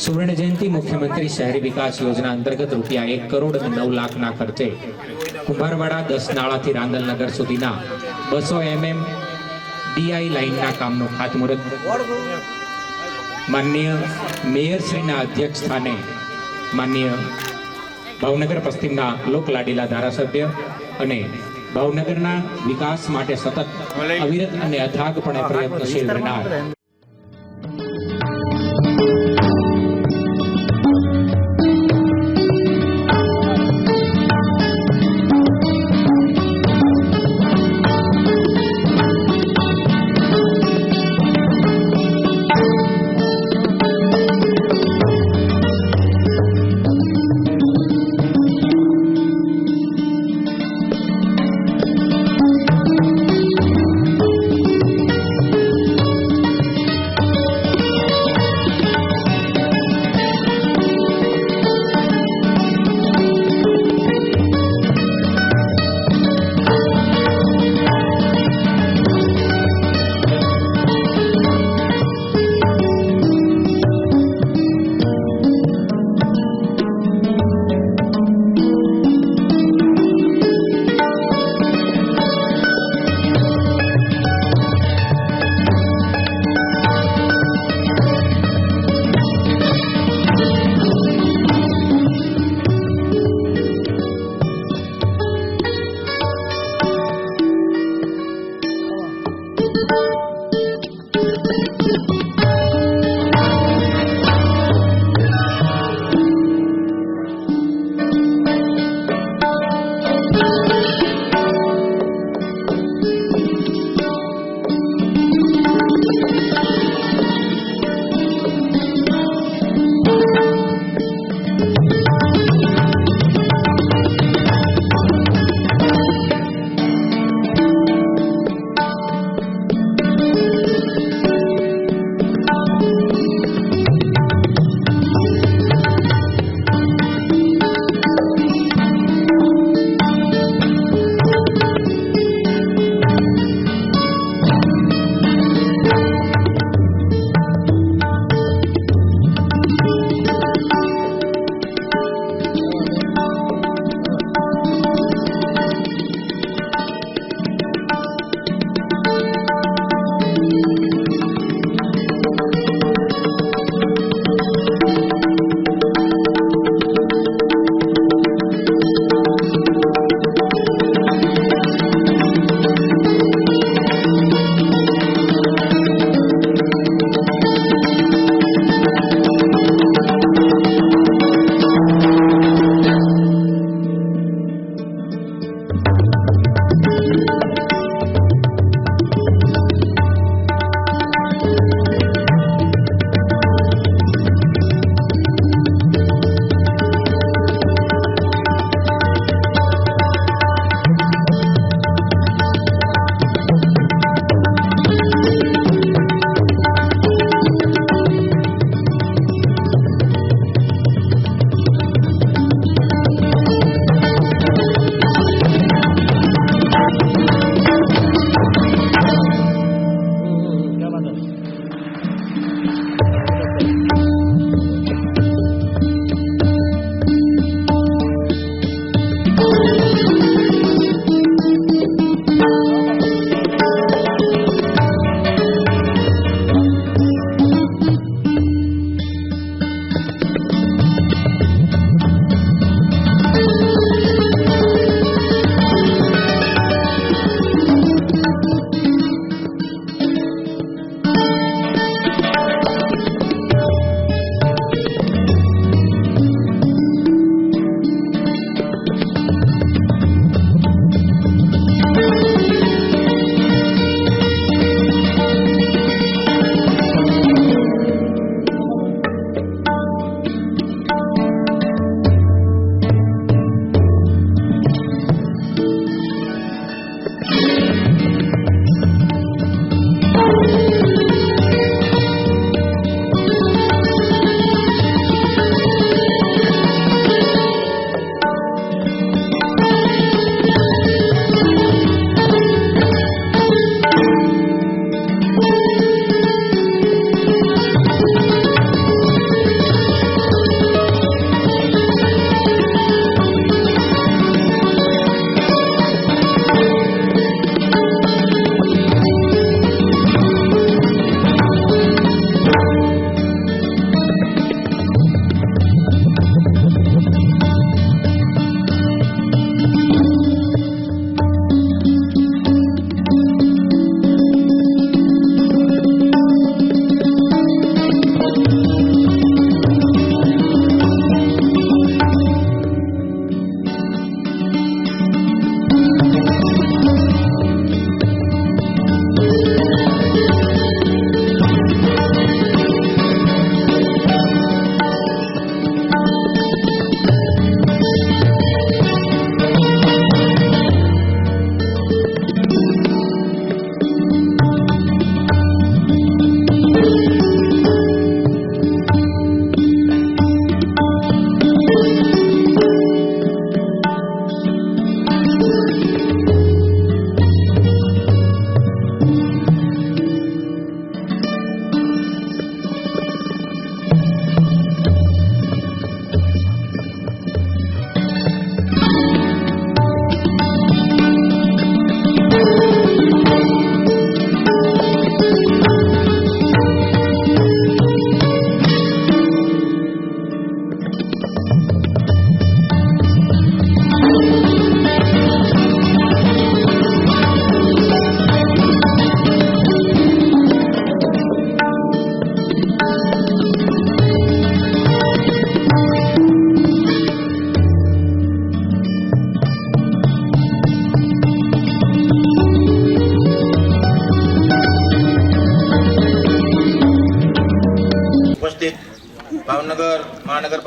सुवर्ण जयंती मुख्यमंत्री शहरी विकास योजना अंतर्गत ₹1,09,00,000 खर्चे कुंभारवाड़ा 10 नाळा थी रांदलनगर सुधीना 200 mm DI लाइनना कामनो खातमुहूर्त माननीय मेयर श्रीना अध्यक्ष स्थाने माननीय भावनगर पश्चिमना लोकलाडीला धारासभ्य अने भावनगरना विकास माटे सतत अविरत अने अथागपणे प्रयत्नशील रहनार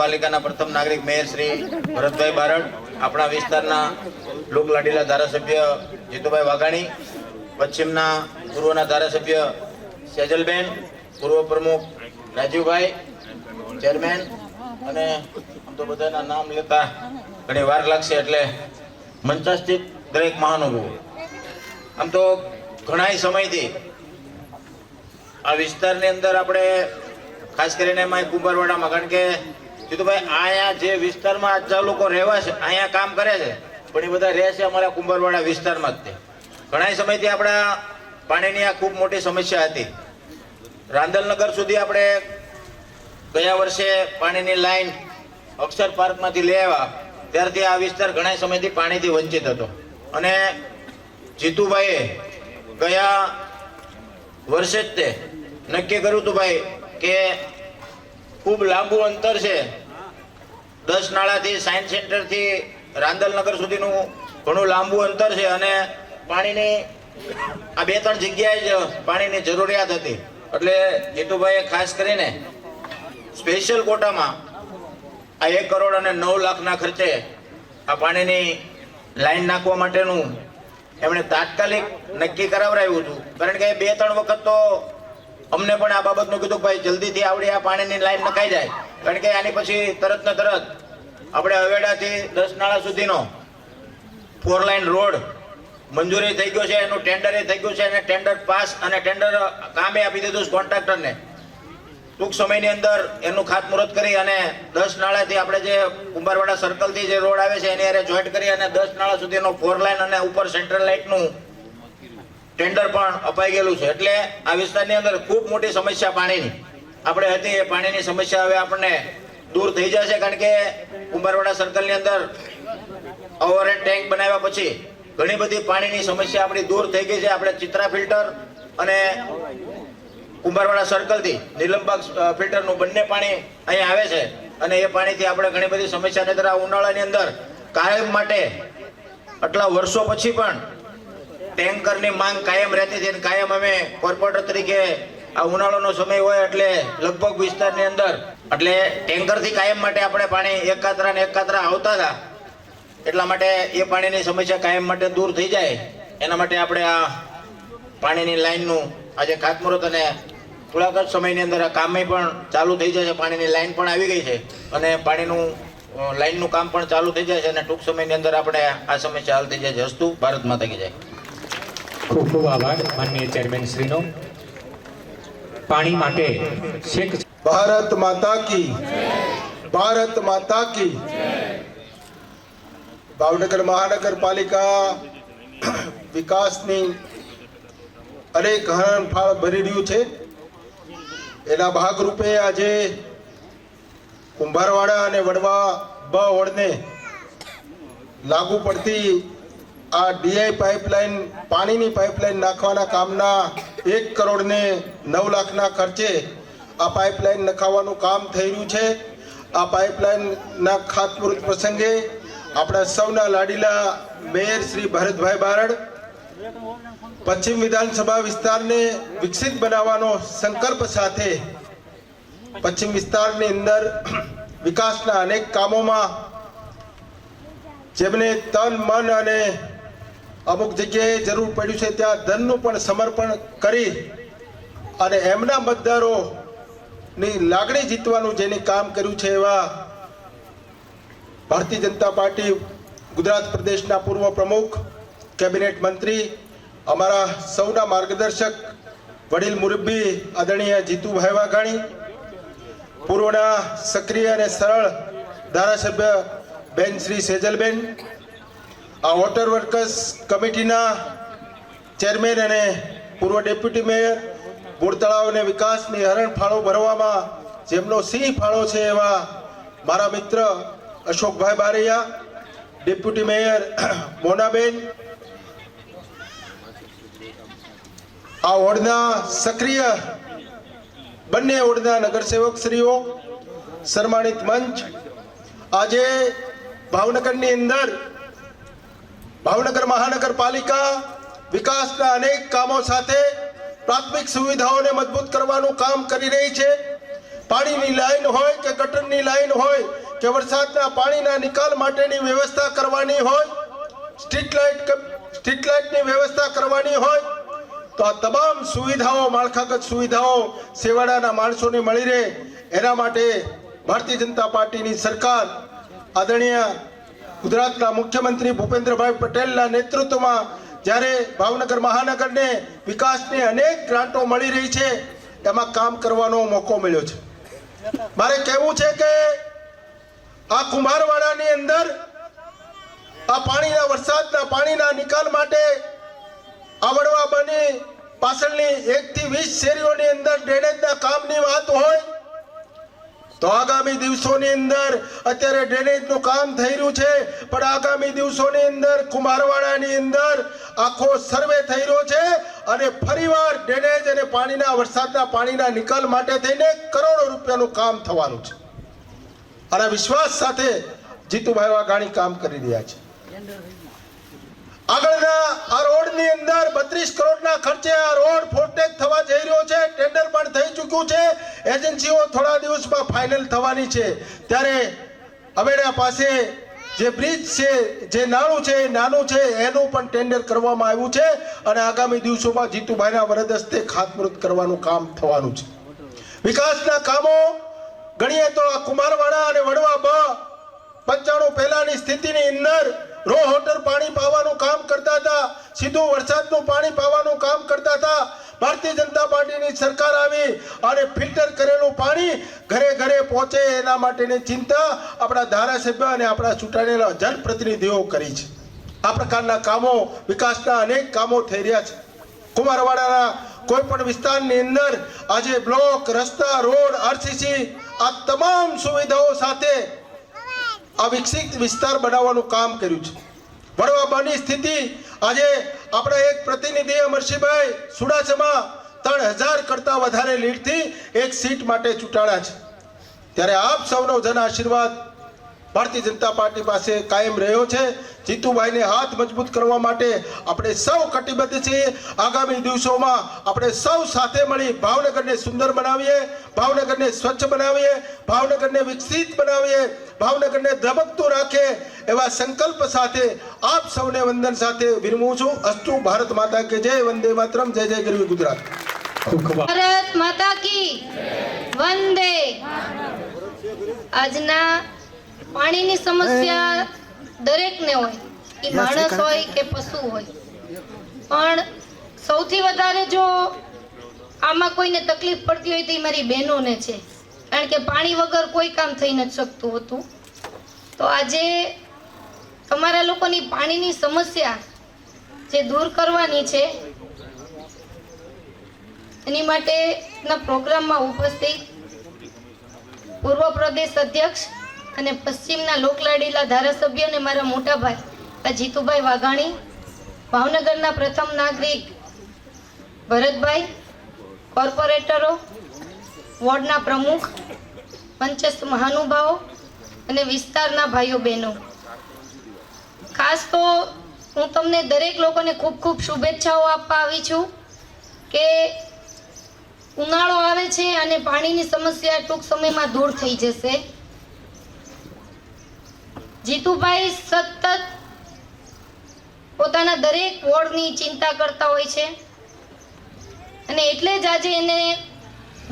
મહાનગરપાલિકાના પ્રથમ નાગરિક મેયર શ્રી ભરતભાઈ બારડ, આપણા વિસ્તારના લોકલાડીલા ધારાસભ્ય જીતુભાઈ વાઘાણી, પશ્ચિમના પૂર્વના ધારાસભ્ય સેજલબેન, પૂર્વ પ્રમુખ રાજીવભાઈ, ચેરમેન, અને આમ તો બધાના નામ લેતા ઘણી વાર લાગશે એટલે મંચાસ્થિત દરેક મહાનુભાવો, આમ તો ઘણા સમયથી આ વિસ્તારની અંદર આપણે ખાસ કરીને એમાં કુંભારવાડામાં, કારણ કે જીતુભાઈ અહીંયા જે વિસ્તારમાં જે લોકો રહેવા છે, અહીંયા કામ કરે છે, પણ એ બધા રહે છે અમારા કુંભારવાડા વિસ્તારમાં જ. ઘણા સમયથી આપણા પાણીની આ ખૂબ મોટી સમસ્યા હતી. રાંદલનગર સુધી આપણે ગયા વર્ષે પાણીની લાઈન અક્ષર પાર્કમાંથી લઈ આવ્યા, ત્યારથી આ વિસ્તાર ઘણા સમયથી પાણીથી વંચિત હતો. અને જીતુભાઈએ ગયા વર્ષે જ તે નક્કી કર્યું હતું ભાઈ કે ખૂબ લાંબુ અંતર છે, 10 નાળાથી સાયન્સ સેન્ટરથી રાંદલનગર સુધીનું ઘણું લાંબુ અંતર છે, અને પાણીની આ 2-3 જગ્યાએ જ પાણીની જરૂરિયાત હતી. એટલે જીતુભાઈએ ખાસ કરીને સ્પેશિયલ કોટામાં આ 1 કરોડ અને 9 લાખના ખર્ચે આ પાણીની લાઈન નાખવા માટેનું એમણે તાત્કાલિક નક્કી કરાવરાયું હતું. કારણ કે 2-3 વખત તો અમને પણ આ બાબતનું કીધું કે ભાઈ જલ્દીથી આવડી આ પાણીની લાઈન નખાઈ જાય, કારણ કે આની પછી તરત ને તરત આપણે હવેડાથી 10 નાળા સુધીનો 4 લાઈન રોડ મંજૂરી થઈ ગયો છે, એનું ટેન્ડર થઈ ગયું છે, અને ટેન્ડર પાસ અને ટેન્ડર કામે આપી દીધું કોન્ટ્રાક્ટરને. ટૂંક સમયની અંદર એનું ખાતમુહૂર્ત કરી અને 10 નાળાથી આપણે જે કુંભારવાડા સર્કલથી જે રોડ આવે છે એની હારે જોઈન્ટ કરી અને 10 નાળા સુધીનો 4 લાઈન અને ઉપર સેન્ટ્રલ લાઇટનું ટેન્ડર પણ અપાઈ ગયેલું છે. એટલે આ વિસ્તારની અંદર ખૂબ મોટી સમસ્યા પાણીની આપણે હતી, એ પાણીની સમસ્યા હવે આપણને દૂર થઈ જશે. કારણ કે કુંભારવાડા સર્કલની અંદર ઓવરહેડ ટેન્ક બનાવ્યા પછી ઘણી બધી પાણીની સમસ્યા આપણી દૂર થઈ ગઈ છે. આપણે ચિત્રા ફિલ્ટર અને કુંભારવાડા સર્કલથી નીલમબાગ ફિલ્ટરનું બંને પાણી અહીં આવે છે, અને એ પાણીથી આપણે ઘણી બધી સમસ્યા નહીતર આ ઉનાળાની અંદર કાયમ માટે આટલા વર્ષો પછી પણ ટેન્કરની માંગ કાયમ રહેતી હતી. કાયમ અમે કોર્પોરેટર તરીકે આ ઉનાળાનો સમય હોય એટલે લગભગ વિસ્તારની અંદર એટલે ટેન્કરથી કાયમ માટે આપણે પાણી એકાત્રા ને એકાત્રા આવતા હતા. એટલા માટે એ પાણીની સમસ્યા કાયમ માટે દૂર થઈ જાય એના માટે આપણે આ પાણીની લાઈનનું આજે ખાતમુહૂર્ત અને થોડાક જ સમયની અંદર આ કામ પણ ચાલુ થઈ જશે. પાણીની લાઈન પણ આવી ગઈ છે અને પાણીનું લાઈનનું કામ પણ ચાલુ થઈ જાય છે, અને ટૂંક સમયની અંદર આપણે આ સમસ્યા હલ થઈ જાય છે. હસ્તુ ભારત માતા કી જય. ખૂબ ખૂબ આભાર માનનીય ચેરમેન શ્રીનો. પાણી માટે શેખ ભારત માતા કી, ભારત માતા કી. ભાવનગર મહાનગરપાલિકા વિકાસની અનેક હરણફાળ ભરી રહ્યું છે. એના ભાગરૂપે આજે કુંભારવાડા અને વડવા બ વોર્ડને લાગુ પડતી આ ડીઆઈ પાઇપલાઇન પાણીની પાઇપલાઇન નાખવાના કામના 1 કરોડ ને 9 લાખના ખર્ચે આ પાઇપલાઇન નખાવવાનું કામ થઈ રહ્યું છે. આ પાઇપલાઇનના ખાતમુહૂર્ત પ્રસંગે આપણા સૌના લાડીલા મેયર શ્રી ભરતભાઈ બારડ પશ્ચિમ વિધાનસભા વિસ્તારને વિકસિત બનાવવાનો સંકલ્પ સાથે પશ્ચિમ વિસ્તારની અંદર વિકાસના અનેક કામોમાં જેમને તન મન અને અમુક જગ્યાએ જરૂર પડ્યું છે ત્યાં ધનનું પણ સમર્પણ કરી અને એમના મતદારોની લાગણી જીતવાનું જેને કામ કર્યું છે એવા ભારતીય જનતા પાર્ટી ગુજરાત પ્રદેશના પૂર્વ પ્રમુખ, કેબિનેટ મંત્રી, અમારા સૌના માર્ગદર્શક વડીલ મુરબ્બી આદરણીય જીતુભાઈ વાઘાણી, પૂર્વના સક્રિય અને સરળ ધારાસભ્ય બેન શ્રી સેજલબેન, આ વોટર વર્કર્સ કમિટીના ચેરમેન અને પૂર્વ ડેપ્યુટી મેયર, બોર તળાવ અને વિકાસની હરણફાળો ભરવામાં જેમનો સિંહ ફાળો છે એવા મારા મિત્ર અશોકભાઈ બારૈયા, ડેપ્યુટી મેયર મોનાબેન, આ વોર્ડના સક્રિય બંને વોર્ડના નગરસેવકશ્રીઓ, સન્માનિત મંચ, આજે ભાવનગરની અંદર ભાવનગર મહાનગરપાલિકા વિકાસના અનેક કામો સાથે પ્રાથમિક સુવિધાઓને મજબૂત કરવાનું કામ કરી રહી છે. પાણીની લાઈન હોય કે ગટરની લાઈન હોય કે વરસાદના પાણીના નિકાલ માટેની વ્યવસ્થા કરવાની હોય, સ્ટ્રીટ લાઇટની વ્યવસ્થા કરવાની હોય, તો આ તમામ સુવિધાઓ, માળખાગત સુવિધાઓ છેવાડાના માણસોને મળી રહે એના માટે ભારતીય જનતા પાર્ટીની સરકાર આદરણીય ગુજરાતના મુખ્યમંત્રી ભૂપેન્દ્રભાઈ પટેલના નેતૃત્વમાં જ્યારે ભાવનગર મહાનગરને વિકાસની અનેક ગ્રાન્ટો મળી રહી છે, એમાં કામ કરવાનો મોકો મળ્યો છે. મારે કહેવું છે કે આ કુંભારવાડાની અંદર આ વરસાદના પાણીના નિકાલ માટે આવડવા બની પાછળની 1 થી 20 શેરીઓની અંદર ડ્રેનેજના કામની વાત હોય તો આગામી દિવસોની અંદર અત્યારે ડ્રેનેજનું કામ થઈ રહ્યું છે, પણ આગામી દિવસોની અંદર કુંભારવાડાની અંદર આખો સર્વે થઈ રહ્યો છે અને ફરીવાર ડ્રેનેજ અને વરસાદના પાણીના નિકાલ માટે થઈને કરોડો રૂપિયાનું કામ થવાનું છે. અને વિશ્વાસ સાથે જીતુભાઈ વાઘાણી કામ કરી રહ્યા છે. આગળના આ રોડની અંદર 32 કરોડના ખર્ચે આ રોડ ફોરટેક થવા જઈ રહ્યો છે. ટેન્ડર પણ થઈ ચૂક્યું છે. એજન્સીઓ થોડા દિવસમાં ફાઇનલ થવાની છે. ત્યારે અવેડા પાસે જે બ્રિજ છે, જે નાનું છે, નાનું છે, એનું પણ ટેન્ડર કરવામાં આવ્યું છે અને આગામી દિવસોમાં જીતુભાઈના વરદ હસ્તે ખાતમુહૂર્ત કરવાનું કામ થવાનું છે. વિકાસના કામો ગણીએ તો આ કુંભારવાડા અને વડવા 95 પહેલાની સ્થિતિની અંદર રો વોટર પાણી પાવાનું કામ કરતા હતા, સીધું વરસાદનું પાણી પાવાનું કામ કરતા હતા. ભારતીય જનતા પાર્ટીની સરકાર આવી અને ફિલ્ટર કરેલું પાણી ઘરે ઘરે પહોંચે એના માટેની ચિંતા આપણા ધારાસભ્ય અને આપણા ચૂંટાયેલા જનપ્રતિનિધિઓ કરી છે. આ પ્રકારના કામો, વિકાસના અનેક કામો થઈ રહ્યા છે. કુંભારવાડાના કોઈ પણ વિસ્તારની અંદર આજે બ્લોક, રસ્તા, રોડ, આરસીસી આ તમામ સુવિધાઓ સાથે આ વિકસિત વિસ્તાર બનાવવાનું કામ કર્યું છે. વડવાબાની સ્થિતિ આજે આપણા એક પ્રતિનિધિ અમરસિંહભાઈ સુડાસમા 3000 કરતા વધારે લીડથી એક સીટ માટે ચૂંટાયા છે. ત્યારે આપ સૌનો જન આશીર્વાદ ભારતીય જનતા પાર્ટી પાસે કાયમ રહ્યો છે. જીતુભાઈને હાથ મજબૂત કરવા માટે આપણે સૌ કટિબદ્ધ છીએ. આગામી દિવસોમાં આપણે સૌ સાથે મળી ભાવનગરને સુંદર બનાવીએ, ભાવનગરને સ્વચ્છ બનાવીએ, ભાવનગરને વિકસિત બનાવીએ, ભાવનગરને ધબકતું રાખે એવા સંકલ્પ સાથે આપ સૌને વંદન સાથે વિરમું છું. અસ્તુ ભારત માતા કે જય. વંદે માતરમ. જય જય ગરવી ગુજરાત. ભારત માતા કી વંદે. આજના પાણીની સમસ્યા દરેકને હોય, એ માણસ હોય કે પશુ હોય, પણ સૌથી વધારે જો આમાં કોઈને તકલીફ પડતી હોય તો એ મારી બહેનોને છે, કારણ કે પાણી વગર કોઈ કામ થઈ નથી શકતું હતું. તો આજે તમારા લોકોની પાણીની સમસ્યા જે દૂર કરવાની છે એની માટેના પ્રોગ્રામમાં ઉપસ્થિત પૂર્વ પ્રદેશ અધ્યક્ષ અને પશ્ચિમના લોકલાડીલા ધારાસભ્ય અને મારા મોટા ભાઈ જીતુભાઈ વાઘાણી, ભાવનગરના પ્રથમ નાગરિક ભરતભાઈ, કોર્પોરેટરો, વોર્ડના પ્રમુખ, પંચસ્થ મહાનુભાવો અને વિસ્તારના ભાઈઓ બહેનો, ખાસ તો હું તમને દરેક લોકોને ખૂબ ખૂબ શુભેચ્છાઓ આપવા આવી છું કે ઉનાળો આવે છે અને પાણીની સમસ્યા ટૂંક સમયમાં દૂર થઈ જશે. જીતુભાઈ સતત પોતાના દરેક વોર્ડની ચિંતા કરતા હોય છે અને એટલે જ આજે એને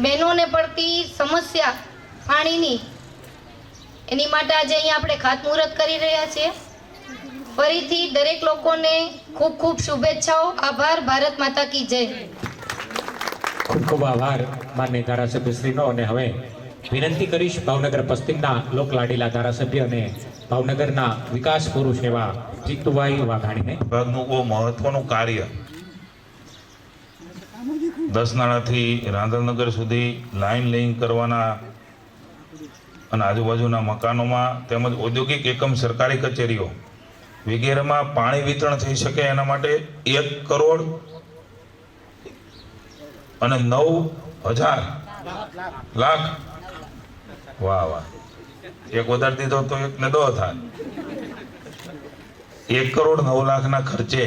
બહેનોને પડતી સમસ્યા પાણીની એની માટે આજે અહીંયા આપણે ખાતમુહૂર્ત કરી રહ્યા છીએ. ફરીથી દરેક લોકોને ખૂબ ખૂબ શુભેચ્છાઓ. આભાર. ભારત માતા કી જય. ખૂબ ખૂબ આભાર માનનીય ધારાસભ્યશ્રીનો. અને હવે વિનંતી કરીશ ભાવનગર પશ્ચિમના લોકલાડીલા ધારાસભ્ય અને ભાવનગરના વિકાસ પુરુષ એવા જીતુભાઈ વાઘાણીને. વિભાગનું બહુ મહત્વનું કાર્ય દસનાળાથી રાંધલનગર સુધી લાઇન લેઇંગ કરવાના અને આજુબાજુના મકાનોમાં તેમજ ઔદ્યોગિક એકમ, સરકારી કચેરીઓ વગેરેમાં પાણી વિતરણ થઈ શકે એના માટે 1 કરોડ અને 9,000 લાખ. વાહ વાહ, એક વધારી દીધો તો 1 ને 2 થાય. 1 કરોડ 9 લાખના ખર્ચે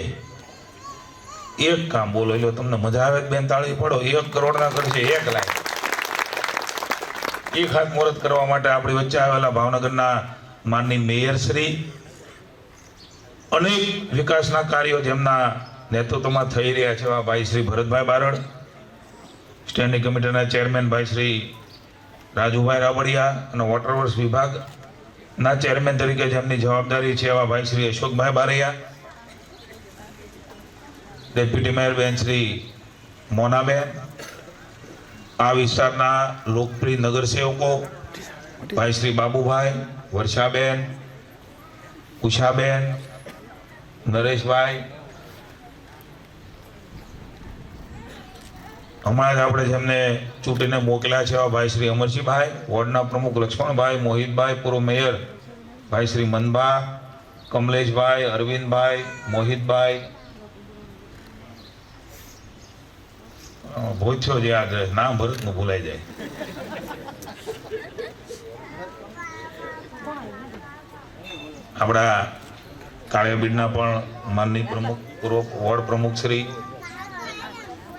એક કામ. બોલો એટલે તમને મજા આવે બેન, તાળી પડો. 1 કરોડના ખર્ચે 1 લાખ. એ ખાતમુહૂર્ત કરવા માટે આપણી વચ્ચે આવેલા ભાવનગરના માનની મેયર શ્રી, અનેક વિકાસના કાર્યો જેમના નેતૃત્વમાં થઈ રહ્યા છે એવા ભાઈ શ્રી ભરતભાઈ બારડ, સ્ટેન્ડિંગ કમિટીના ચેરમેન ભાઈ શ્રી રાજુભાઈ રાબડિયા અને વોટરવર્ક્સ વિભાગના ચેરમેન તરીકે જેમની જવાબદારી છે એવા ભાઈ શ્રી અશોકભાઈ બારૈયા, ડેપ્યુટી મેયર બેન શ્રી મોનાબેન, આ વિસ્તારના લોકપ્રિય નગરસેવકો ભાઈ શ્રી બાબુભાઈ, વર્ષાબેન, ઉષાબેન, નરેશભાઈ, હમણાં જ આપણે જેમને ચૂંટીને મોકલ્યા છે એવા ભાઈ શ્રી અમરસિંહભાઈ, વોર્ડના પ્રમુખ લક્ષ્મણભાઈ, મોહિતભાઈ, પૂર્વ મેયર ભાઈ શ્રી મનબા, કમલેશભાઈ, અરવિંદભાઈ, મોહિતભાઈ, ભોચ્યો જે યાદ રહે, નામ ભરતનું ભૂલાઈ જાય. આપણા કાળિયાબીડના પણ માનની પ્રમુખ, પૂર્વ વોર્ડ પ્રમુખ શ્રી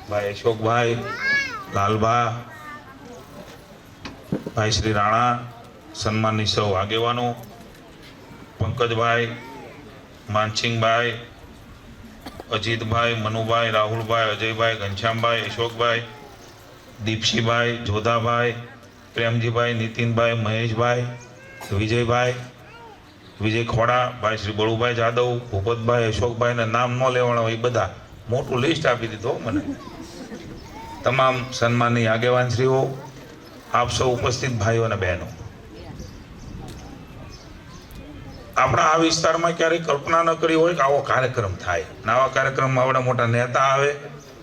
ભાઈ અશોકભાઈ, લાલભા, ભાઈ શ્રી રાણા, સન્માનની સૌ આગેવાનો, પંકજભાઈ, માનસિંહભાઈ, અજીતભાઈ, મનુભાઈ, રાહુલભાઈ, અજયભાઈ, ઘનશ્યામભાઈ, અશોકભાઈ, દીપસીભાઈ, જોધાભાઈ, પ્રેમજીભાઈ, નીતિનભાઈ, મહેશભાઈ, વિજયભાઈ, વિજય ખોડા, ભાઈ શ્રી બળુભાઈ જાદવ, ભૂપતભાઈ, અશોકભાઈને નામ ન લેવાના હોય, બધા મોટું લિસ્ટ આપી દીધું મને. તમામ સન્માનની આગેવાનશ્રીઓ, આપ સૌ ઉપસ્થિત ભાઈઓ અને બહેનો, આપણા આ વિસ્તારમાં ક્યારેય કલ્પના ન કરી હોય કે આવો કાર્યક્રમ થાય ને આવા કાર્યક્રમમાં આવડા મોટા નેતા આવે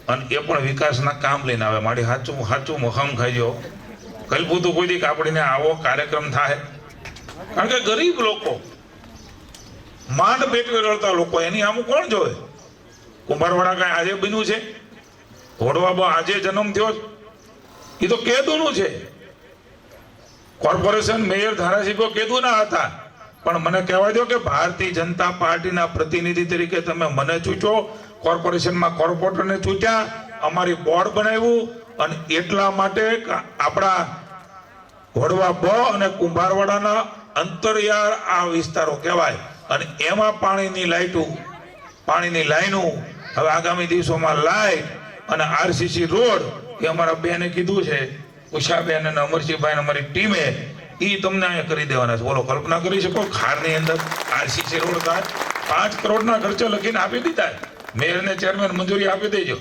અને એ પણ વિકાસના કામ લઈને આવે. મારી સાચું મહમ ખાઈજો, કલ્પું તો કોઈ દી કાપડીને આવો કાર્યક્રમ થાય. કારણ કે ગરીબ લોકો, માંડ પેટે રડતા લોકો, એની આમ કોણ જોવે? કુંભારવાડા કાંઈ આજે બન્યું છે? ઘોડવા આજે જન્મ થયો? એ તો કેદુનું છે. કોર્પોરેશન, મેયર, ધારાસભ્યો કેદુના હતા. પણ મને કહેવા દો કે ભારતીય જનતા પાર્ટીના પ્રતિનિધિ તરીકે તમે મને ચૂંટો, કોર્પોરેશનમાં કોર્પોરેટરને ચૂંટ્યા, અમારી બોર્ડ બનાવ્યું, અને એટલા માટે આપણા ઘોડવા બ અને કુંભારવાડાના અંતરિયાળ આ વિસ્તારો કહેવાય. અને એમાં પાણીની લાઈનો હવે આગામી દિવસોમાં લાઈટ અને આરસીસી રોડ એ અમારા બેને કીધું છે, ઉષાબેન અને અમરસિંહભાઈ અમારી ટીમે, એ તમને અહીંયા કરી દેવાના છે. બોલો, કલ્પના કરી શકો? ખારની અંદર આરસીસી રોડ થાય, 5 કરોડના ખર્ચે લખીને આપી દીધા. મેયરને ચેરમેન મંજૂરી આપી દેજો.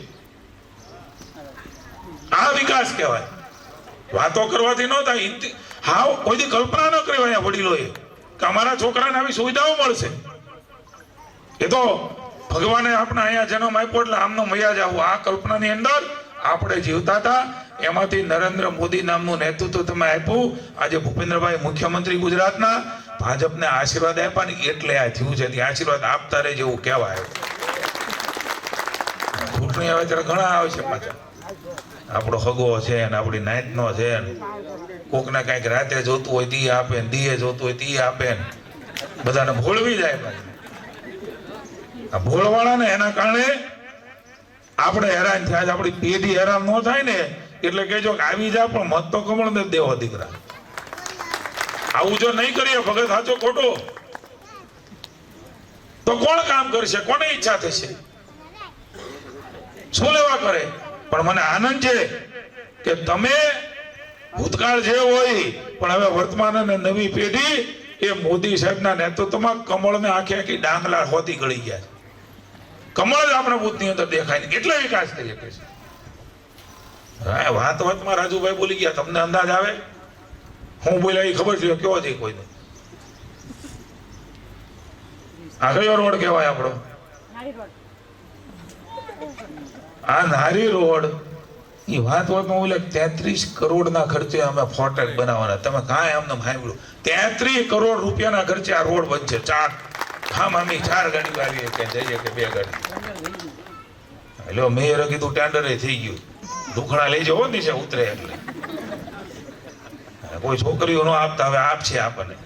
આ વિકાસ કહેવાય. વાતો કરવાથી ન થાય. હા, કોઈથી કલ્પના ન કરી અહીંયા વડીલોએ કે અમારા છોકરાને આવી સુવિધાઓ મળશે. એ તો ભગવાને આપણે અહીંયા જન્મ આપ્યો એટલે આમનો મયા જ આવું. આ કલ્પનાની અંદર આપણે જીવતા હતા. એમાંથી નરેન્દ્ર મોદી નામનું નેતૃત્વ તમે આપ્યું. આજે ભૂપેન્દ્રભાઈ મુખ્યમંત્રી ગુજરાતના, ભાજપને આશીર્વાદ આપ્યા ને એટલે આ થયું છે. આશીર્વાદ આપતા રહે જેવું કહેવાય. ચૂંટણી આવે ત્યારે ઘણા આવે છે પાછા, આપણો હગો છે ને આપણી નાઈટનો છે ને, કોકને કાંઈક રાતે જોતું હોય તી આપે ને, દીએ જોતું હોય તી આપે ને, બધાને ભોળવી જાય. આ ભોળવાળાને એના કારણે આપણે હેરાન થયા છે. આપણી પેઢી હેરાન ન થાય ને એટલે કહેજો કે આવી જા, પણ મત તો કમળ ને દેવો દીકરા. આવું જો નહીં કરીએ ભગત સાચો ખોટો તો કોણ કામ કરશે? કોને ઈચ્છા થશે? શું લેવા કરે? પણ મને આનંદ છે કે તમે ભૂતકાળ જે હોય પણ હવે વર્તમાન અને નવી પેઢી એ મોદી સાહેબના નેતૃત્વમાં કમળને આખી ડાંગલા હોતી ગળી ગયા છે. કમળ જ આપણા બુથની અંદર દેખાય ને એટલે વિકાસ થઈ શકે છે. વાતમાં રાજુભાઈ બોલી ગયા, તમને અંદાજ આવે? હું બોલ્યા એ ખબર છે કેવો છે કોઈને? આ કયો રોડ કહેવાય આપણો? આ નારી રોડ. એ વાતમાં બોલે 33 કરોડના ખર્ચે અમે ફોટેક બનાવવાના. તમે કાંઈ અમને સાંભળ્યું? 33 કરોડ રૂપિયાના ખર્ચે આ રોડ બનશે. 4 ગાડી આવી કે જઈએ કે 2 ગાડી. એટલે મેયરે કીધું ટેન્ડરે થઈ ગયું, દુખણા લઈ જવો નીચે ઉતરે એટલે. કોઈ છોકરીઓ નો આપતા, હવે આપશે આપણને.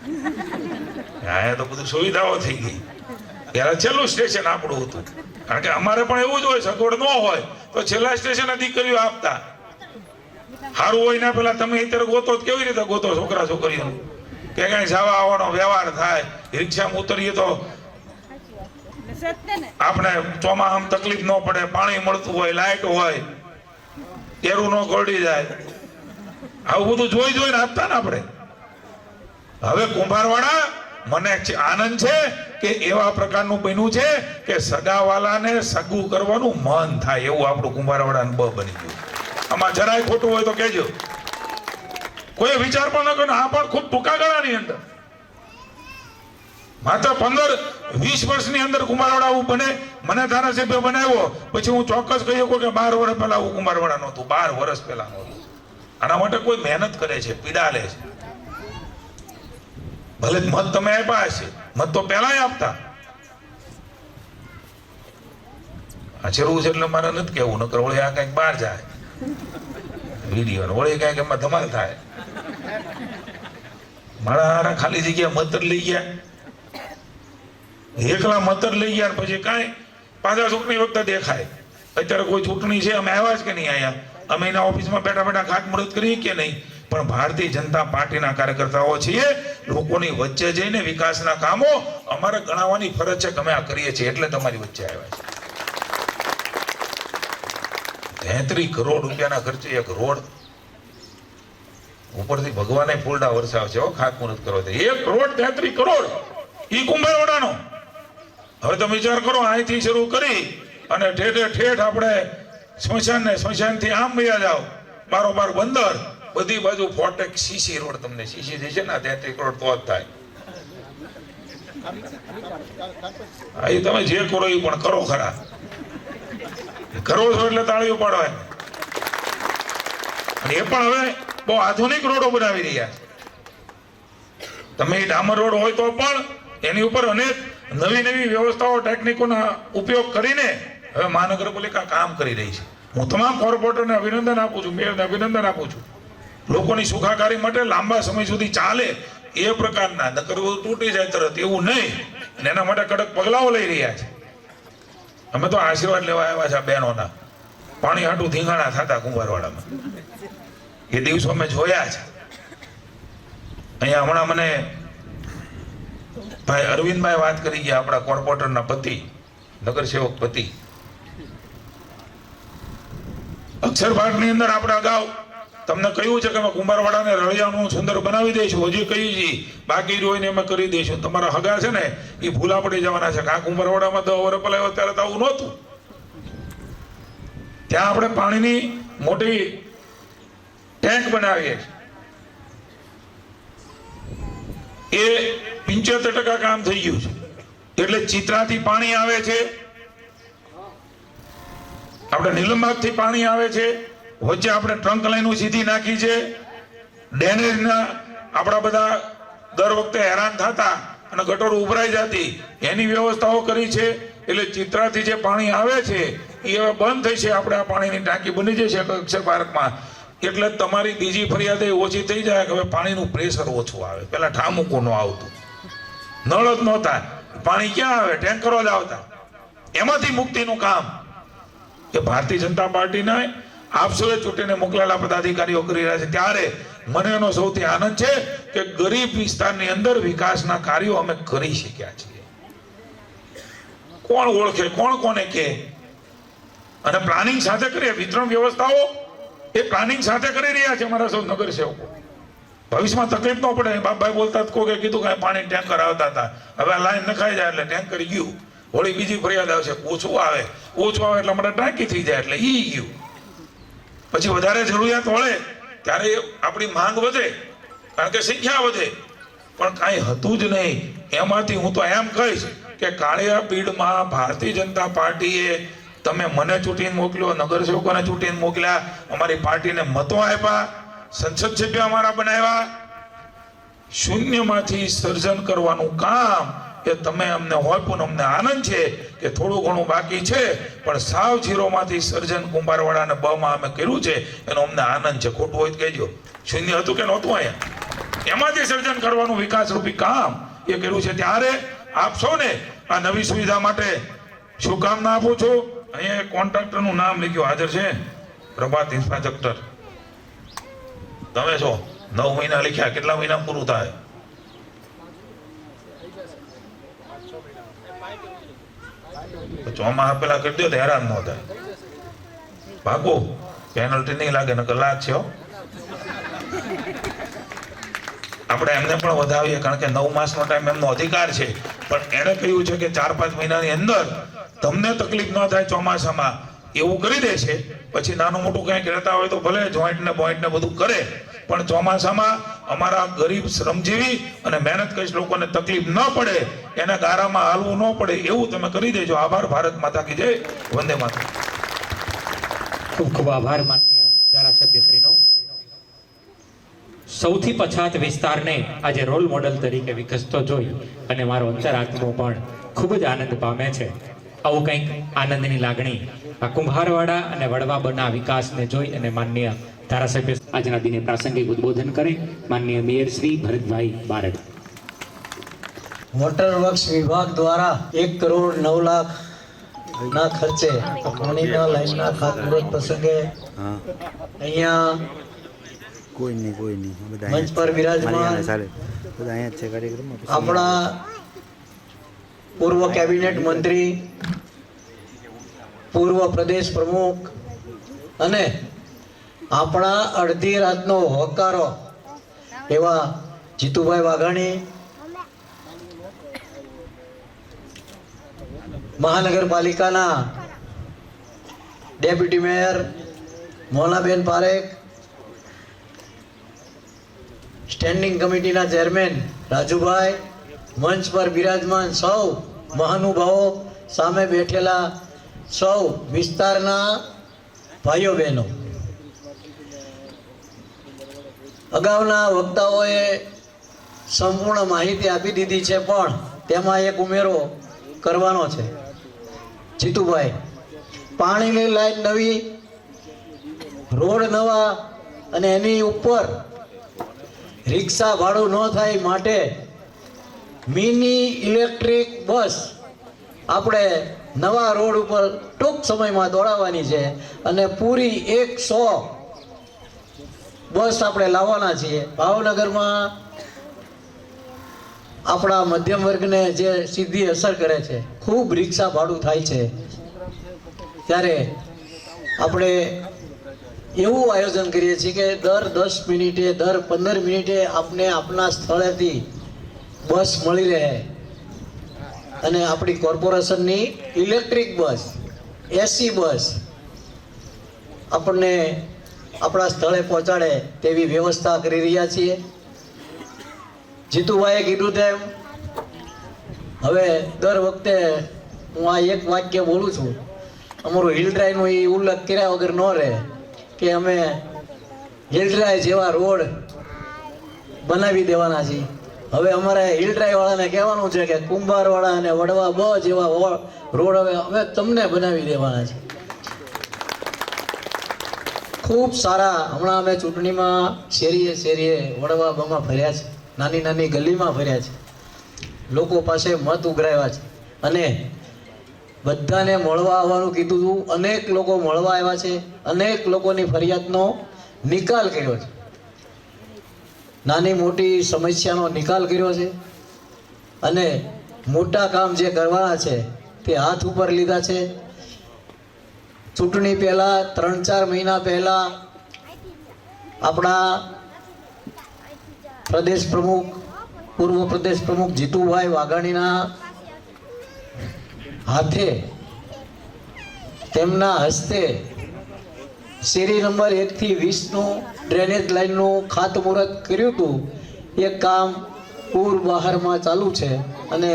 અહીંયા તો બધું સુવિધાઓ થઈ ગઈ. ત્યારે છેલ્લું સ્ટેશન આપણું હતું. કારણ કે અમારે પણ એવું જ હોય, સગવડ ન હોય તો છેલ્લા સ્ટેશને દીકરીઓ આપતા. સારું હોય ને પેલા તમે અત્યારે ગોતો તો કેવી રીતે ગોતો છોકરા છોકરીઓ કે કઈ જવા આવવાનો વ્યવહાર થાય, રિક્ષામાં ઉતરીએ તો આપણે ચોમાસામાં તકલીફ ન પડે, પાણી મળતું હોય, લાઈટ હોય, તેરું ન ગોળી જાય, આવું બધું જોઈ જોઈને આપતા ને આપણે. હવે કુંભારવાડા મને આનંદ છે કે એવા પ્રકારનું બન્યું છે કે સગાવાલાને સગું કરવાનું મન થાય એવું આપણું કુંભારવાડાનું બની ગયું. આમાં જરાય ખોટું હોય તો કહેજો. કોઈ વિચાર પણ ન કર્યો. આ પણ ખૂબ ટૂંકા ગાળાની અંદર માત્ર 15-20 વર્ષની અંદર કુંભારવાડા આવું બને. મને ધારાસભ્ય બનાવ્યો પછી હું ચોક્કસ કહી શકું કે 12 વર્ષ પહેલા આવું કુંભારવાડા નહોતું. 12 વર્ષ પહેલા નહોતું. આના માટે કોઈ મહેનત કરે છે, પીડા લે છે. ભલે મત તમે આપ્યા હશે, મત તો પહેલા આપતા. આ ચેરવું છે એટલે મારે નથી કેવું, નકર વળી આ કઈક બહાર જાય વિડીયો, વળી કઈક એમાં ધમાલ થાય. મારા ખાલી જગ્યા મત લઈ ગયા, એકલા મત લઈ ગયા, પછી કાંઈ પાછા ચૂંટણી વખતે દેખાય. અત્યારે કોઈ ચૂંટણી છે, અમે આવ્યા જ કે નહીં આવ્યા, અમે એના ઓફિસમાં બેઠા બેઠા ખાતમુહૂર્ત કરીએ કે નહીં, પણ ભારતીય જનતા પાર્ટીના કાર્યકર્તાઓ છીએ. લોકોની વચ્ચે જઈને વિકાસના કામો અમારે ગણાવવાની ફરજ છે કે અમે આ કરીએ છીએ, એટલે તમારી વચ્ચે આવ્યા છે. 33 કરોડ રૂપિયાના ખર્ચે એક રોડ, ઉપરથી ભગવાને ફૂલડા વરસાવશે ખાતમુહૂર્ત કરો તો 1 કરોડ 33 કરોડ ઈ કુંભારવાડાનો. હવે તમે વિચાર કરો, અહીંથી શરૂ કરી અને ઠેઠ આપણે સ્મશાનથી આમ વયા જાઓ, બારોબાર બંદર, બધી બાજુ ફોટેક સીસી રોડ. તમને સીસી જે છે ને 33 કરોડ તો જ થાય. એ તમે જે કરો એ પણ કરો ખરા, કરો છો એટલે તાળીઓ પાડવાય. એ પણ હવે બહુ આધુનિક રોડો બનાવી રહ્યા છે. તમે ડામર રોડ હોય તો પણ એની ઉપર અનેક નવી વ્યવસ્થાઓ, ટેકનિકોનો ઉપયોગ કરીને હવે મહાનગરપાલિકા કામ કરી રહી છે. હું તમામ કોર્પોરેટરને અભિનંદન આપું છું, મેયરને અભિનંદન આપું છું. લોકોની સુખાકારી માટે લાંબા સમય સુધી ચાલે એ પ્રકારના, નકર તૂટી જાય તરત એવું નહીં, અને એના માટે કડક પગલાઓ લઈ રહ્યા છે. અમે તો આશીર્વાદ લેવા આવ્યા છે બહેનોના. પાણી હાટું ધીંગાણા થતા કુંભારવાડામાં એ દિવસો અમે જોયા છે. અહીંયા હમણાં મને ભાઈ અરવિંદભાઈ વાત કરી ગયા, આપણા કોર્પોરેટરના પતિ, નગરસેવક પતિ. અક્ષરબાગની અંદર આપણે અગાઉ તમને કહ્યું છે કે અમે કુંભારવાડાને રળિયામણું સુંદર બનાવી દઈશું. હજી કહ્યું છે બાકી જોઈને અમે કરી દઈશું. તમારા હગા છે ને એ ભૂલા પડી જવાના છે કે આ કુંભારવાડામાં 10 વર્ષ પહેલા આવ્યો ત્યારે તો આવું નહોતું. ત્યાં આપણે પાણીની મોટી ટેન્ક બનાવીએ એ 75% કામ થઈ ગયું છે. એટલે ચિત્રાથી પાણી આવે છે, આપણે નીલમબાગથી પાણી આવે છે, વચ્ચે આપણે ટ્રંક લાઈનો સીધી નાખી છે. ડેનેજના આપણા બધા દર વખતે હેરાન થતા અને ગટરો ઉભરાઈ જતી, એની વ્યવસ્થાઓ કરી છે. એટલે ચિત્રાથી જે પાણી આવે છે એ હવે બંધ થઈ છે. આપણે આ પાણીની ટાંકી બની જશે અક્ષર પાર્કમાં, એટલે તમારી બીજી ફરિયાદ ઓછી થઈ જાય કે હવે પાણીનું પ્રેશર ઓછું આવે. પેલા ઠામુકું ન આવતું, નળ જ નહોતા, પાણી ક્યાં આવે, ટેન્કરો જ આવતા. એમાંથી મુક્તિનું કામ એ ભારતીય જનતા પાર્ટીના આપસોએ ચૂંટીને મોકલેલા પદાધિકારીઓ કરી રહ્યા છે. ત્યારે મને એનો સૌથી આનંદ છે કે ગરીબ વિસ્તારની અંદર વિકાસના કાર્યો અમે કરી શક્યા છીએ. કોણ ઓળખે, કોણ કોને કે, અને પ્લાનિંગ સાથે કરીએ. વિતરણ વ્યવસ્થાઓ એ પ્લાનિંગ સાથે કરી રહ્યા છે અમારા સૌ નગરસેવકો. ભવિષ્યમાં તકલીફ ન પડે. બાપભાઈ બોલતા કોઈ કીધું કે પાણી ટેન્કર આવતા હતા, હવે લાઈન નખાઈ જાય એટલે ટેન્કર ગયું, વળી બીજી ફરિયાદ આવશે, ઓછું આવે એટલે અમારે ટાંકી થઈ જાય એટલે ઈ ગયું. પછી વધારે જરૂરિયાત વળે ત્યારે આપણી માંગ વધે, કારણ કે સંખ્યા વધે, પણ કાંઈ હતું જ નહીં. એમાંથી હું તો એમ કહીશ કે કાળિયા પીડમાં ભારતીય જનતા પાર્ટીએ, તમે મને ચૂંટીને મોકલ્યો, નગરસેવકોને ચૂંટીને મોકલ્યા, અમારી પાર્ટીને મતો આપ્યા, સંસદ સભ્ય અમારા બનાવ્યા. શૂન્યમાંથી સર્જન કરવાનું કામ એ તમે અમને હોપ્યું. અમને આનંદ છે કે થોડું ઘણું બાકી છે, પણ સાવ ઝીરોમાંથી સર્જન કુંભારવાડા અને બમાં અમે કર્યું છે, એનો અમને આનંદ છે. ખોટું હોય તો કહેજો. શૂન્ય હતું કે નહોતું, અહીંયા એમાંથી સર્જન કરવાનું વિકાસરૂપી કામ એ કર્યું છે. ત્યારે આપ સૌને આ નવી સુવિધા માટે શુભકામના આપું છું. અહીંયા કોન્ટ્રાક્ટરનું નામ લખ્યું હાજર છે, પ્રભાત ઇન્ફ્રાસ્ટ્રક્ચર. તમે છો 9 મહિના લખ્યા, કેટલા મહિના પૂરું થાય? ચોમાસા પેલા કરી દો તો હેરાન ન થાય. ભાગો, પેનલ્ટી નહીં લાગે, નકર લાગ છે. આપણે એમને પણ વધાવીએ, કારણ કે 9 માસનો ટાઈમ એમનો અધિકાર છે, પણ એને કહ્યું છે કે 4-5 મહિનાની અંદર તમને તકલીફ ન થાય ચોમાસામાં એવું કરી દે છે. પછી નાનું મોટું કંઈક રહેતા હોય તો ભલે જોઈન્ટ ને બધું કરે, પણ ચોમાસામાં અમારા ગરીબ શ્રમજીવી અને મહેનત કશ લોકોને તકલીફ ન પડે, એને ગારામાં હાલવું ન પડે એવું તમે કરી દેજો. આભાર. ભારત માતા કી જય. વંદે માતરમ. ખૂબ ખૂબ આભાર માનનીય ધારાસભ્યશ્રીનો. સૌથી પછાત વિસ્તારને આજે રોલ મોડલ તરીકે વિકસતો જોઈ અને મારો અંતરાત્મો પણ ખૂબ જ આનંદ પામે છે. આવું કંઈક આનંદની લાગણી આ કુંભારવાડા અને વડવાબના વિકાસને જોઈ અને માનનીય ધારાસભ્ય આજના દિને પ્રાસંગિક ઉદ્બોધન કરે માનનીય mayor Shri Bharatbhai Barad. Motor works વિભાગ દ્વારા 1 કરોડ 9 લાખ ના ખર્ચે પાણીના લાઈનના ખાતમુહૂર્ત પ્રસંગે અહીંયા કોઈ નહીં બધા મંચ પર બિરાજમાન ચાલે બધા અહીંયા જ છે કાર્યક્રમમાં. આપણા પૂર્વ કેબિનેટ મંત્રી, પૂર્વ પ્રદેશ પ્રમુખ અને આપણા અડધી રાતનો હોકારો એવા જીતુભાઈ વાઘાણી, મહાનગરપાલિકાના ડેપ્યુટી મેયર મોલાબેન પારેખ, સ્ટેન્ડિંગ કમિટીના ચેરમેન રાજુભાઈ, મંચ પર બિરાજમાન સૌ મહાનુભાવો, સામે બેઠેલા સૌ વિસ્તારના ભાઈઓ બહેનો. અગાઉના વક્તાઓએ સંપૂર્ણ માહિતી આપી દીધી છે, પણ તેમાં એક ઉમેરો કરવાનો છે. જીતુભાઈ, પાણીની લાઈન નવી, રોડ નવા અને એની ઉપર રિક્ષા ભાડું ન થાય માટે મિની ઇલેક્ટ્રિક બસ આપણે નવા રોડ ઉપર ટૂંક સમયમાં દોડાવવાની છે અને પૂરી 100 બસ આપણે લાવવાના છીએ. ભાવનગરમાં આપણા મધ્યમ વર્ગને જે સીધી અસર કરે છે, ખૂબ રિક્ષા ભાડું થાય છે, ત્યારે આપણે એવું આયોજન કરીએ છીએ કે દર 10 મિનિટે, દર 15 મિનિટે આપને આપના સ્થળેથી બસ મળી રહે અને આપણી કોર્પોરેશનની ઇલેક્ટ્રિક બસ, એસી બસ આપણને આપણા સ્થળે પહોંચાડે તેવી વ્યવસ્થા કરી રહ્યા છીએ. જીતુભાઈએ કીધું તેમ હવે દર વખતે હું આ એક વાક્ય બોલું છું, અમારું હિલ ડ્રાઈવનો એ ઉલ્લેખ કર્યા વગર ન રહે કે અમે હિલ ડ્રાઈવ જેવા રોડ બનાવી દેવાના છીએ. હવે અમારે હિલ ડ્રાઈવ વાળાને કહેવાનું છે કે કુંભારવાડા અને વડવા બ જેવા રોડ હવે અમે તમને બનાવી દેવાના છે. ખૂબ સારા. હમણાં અમે ચૂંટણીમાં શેરીએ વડવા બમાં ફર્યા છે, નાની નાની ગલીમાં ફર્યા છે, લોકો પાસે મત ઉઘરાવ્યા છે અને બધાને મળવા આવવાનું કીધું હતું. અનેક લોકો મળવા આવ્યા છે, અનેક લોકોની ફરિયાદનો નિકાલ કર્યો છે, નાની મોટી સમસ્યાનો નિકાલ કર્યો છે અને મોટા કામ જે કરવાના છે તે હાથ ઉપર લીધા છે. ચૂંટણી પહેલા 3-4 મહિના પહેલા આપણા પ્રદેશ પ્રમુખ, પૂર્વ પ્રદેશ પ્રમુખ જીતુભાઈ વાઘાણીના હાથે, તેમના હસ્તે શેરી નંબર 1 થી 20 નું ડ્રેનેજ લાઈનનું ખાતમુહૂર્ત કર્યું હતું. એ કામ પૂર બહારમાં ચાલુ છે અને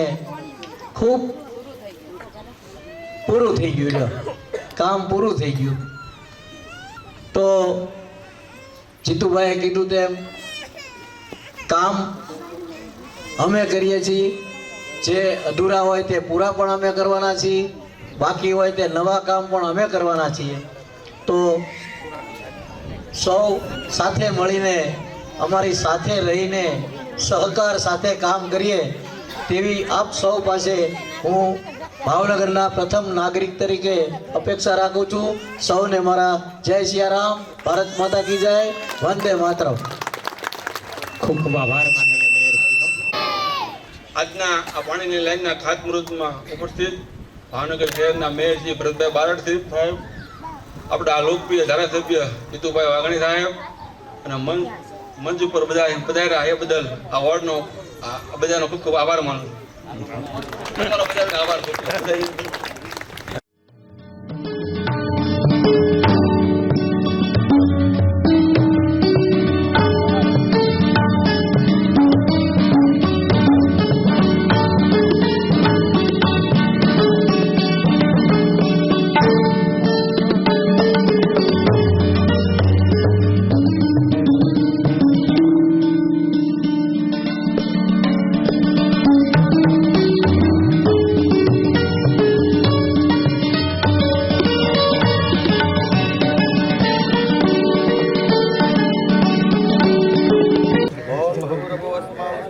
ખૂબ પૂરું થઈ ગયું, કામ પૂરું થઈ ગયું. તો જીતુભાઈએ કીધું તેમ કામ અમે કરીએ છીએ, જે અધૂરા હોય તે પૂરા પણ અમે કરવાના છીએ, બાકી હોય તે નવા કામ પણ અમે કરવાના છીએ. તો સૌ સાથે મળીને, અમારી સાથે રહીને, સહકાર સાથે કામ કરીએ તેવી આપ સૌ પાસે હું ભાવનગરના પ્રથમ નાગરિક તરીકે અપેક્ષા રાખું છું. સૌને મારા જય સિયારામ, ભારત માતા કી જય, વંદે માતરમ. ખૂબ ખૂબ આભાર માનનીય મેયરશ્રીનો. આજના આ પાણીની લાઈનના ખાતમુહૂર્તમાં ઉપસ્થિત ભાવનગર શહેરના મેયર શ્રી ભરતભાઈ બારડ સાહેબ, આપણા લોકપ્રિય ધારાસભ્ય જીતુભાઈ વાઘાણી સાહેબ અને મંચ ઉપર બધા પધાર્યા એ બદલ આ વોર્ડનો બધાનો ખૂબ ખૂબ આભાર માનું છું. તમારો બધાનો આભાર ખૂબ ખૂબ.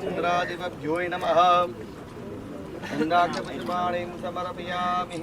चन्द्रादिभ्योय नमः चन्द्राक्षपतिपाणिं समर्पयामि।